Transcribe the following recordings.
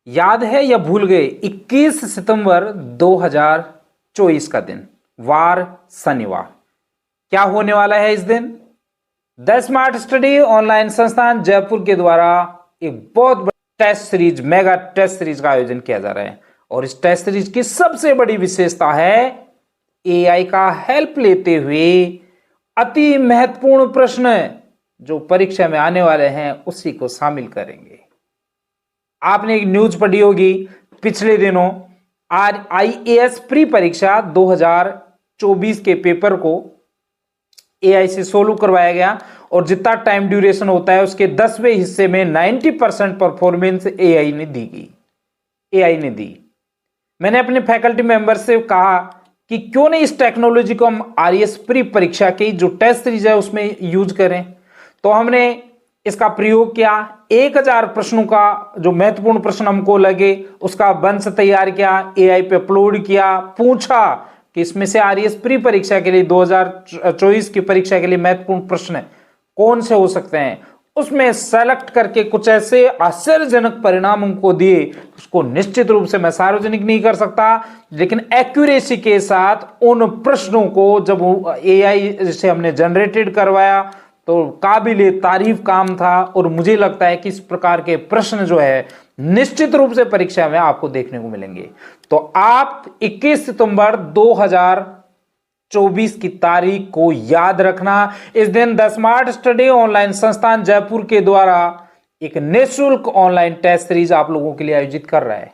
याद है या भूल गए 21 सितंबर 2024 का दिन, वार शनिवार। क्या होने वाला है इस दिन? द स्मार्ट स्टडी ऑनलाइन संस्थान जयपुर के द्वारा एक बहुत बड़ी test series, mega test series का आयोजन किया जा रहा है। और इस टेस्ट सीरीज की सबसे बड़ी विशेषता है एआई का हेल्प लेते हुए अति महत्वपूर्ण प्रश्न जो परीक्षा में आने वाले हैं उसी को शामिल करेंगे। आपने एक न्यूज पढ़ी होगी पिछले दिनों, आईएएस प्री परीक्षा 2024 के पेपर को एआई से सोल्व करवाया गया और जितना टाइम ड्यूरेशन होता है उसके 10वें हिस्से में 90% परफॉर्मेंस एआई ने दी। मैंने अपने फैकल्टी मेंबर से कहा कि क्यों नहीं इस टेक्नोलॉजी को हम आईएएस प्री परीक्षा की जो टेस्ट सीरीज है उसमें यूज करें। तो हमने इसका प्रयोग किया। 1000 प्रश्नों का जो महत्वपूर्ण प्रश्न हमको लगे उसका वंश तैयार किया, एआई पे अपलोड किया, पूछा कि इसमें से आईएएस प्री परीक्षा के लिए 2024 की परीक्षा के लिए महत्वपूर्ण प्रश्न कौन से हो सकते हैं। उसमें सेलेक्ट करके कुछ ऐसे आश्चर्यजनक परिणाम हमको दिए, उसको निश्चित रूप से मैं सार्वजनिक नहीं कर सकता, लेकिन एक्यूरेसी के साथ उन प्रश्नों को जब एआई से हमने जनरेटेड करवाया तो काबिले तारीफ काम था। और मुझे लगता है कि इस प्रकार के प्रश्न जो है निश्चित रूप से परीक्षा में आपको देखने को मिलेंगे। तो आप 21 सितंबर 2024 की तारीख को याद रखना। इस दिन द स्मार्ट स्टडी ऑनलाइन संस्थान जयपुर के द्वारा एक निःशुल्क ऑनलाइन टेस्ट सीरीज आप लोगों के लिए आयोजित कर रहा है।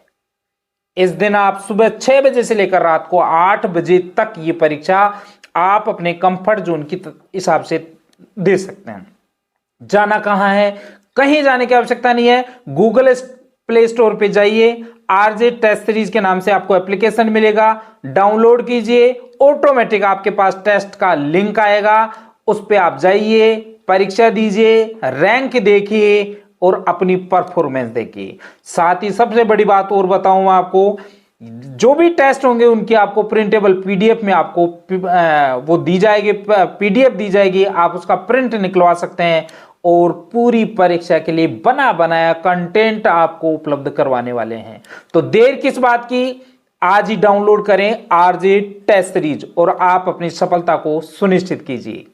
इस दिन आप सुबह 6 बजे से लेकर रात को 8 बजे तक ये परीक्षा आप अपने कंफर्ट जोन की हिसाब से दे सकते हैं। जाना कहां है? कहीं जाने की आवश्यकता नहीं है। गूगल प्ले स्टोर पे जाइए, आरजे टेस्ट सीरीज के नाम से आपको एप्लीकेशन मिलेगा, डाउनलोड कीजिए, ऑटोमेटिक आपके पास टेस्ट का लिंक आएगा, उस पे आप जाइए, परीक्षा दीजिए, रैंक देखिए और अपनी परफॉर्मेंस देखिए। साथ ही सबसे बड़ी बात और बताऊं आपको, जो भी टेस्ट होंगे उनकी आपको प्रिंटेबल पीडीएफ में आपको वो दी जाएगी, पीडीएफ दी जाएगी, आप उसका प्रिंट निकलवा सकते हैं और पूरी परीक्षा के लिए बना बनाया कंटेंट आपको उपलब्ध करवाने वाले हैं। तो देर किस बात की, आज ही डाउनलोड करें आरजे टेस्ट सीरीज और आप अपनी सफलता को सुनिश्चित कीजिए।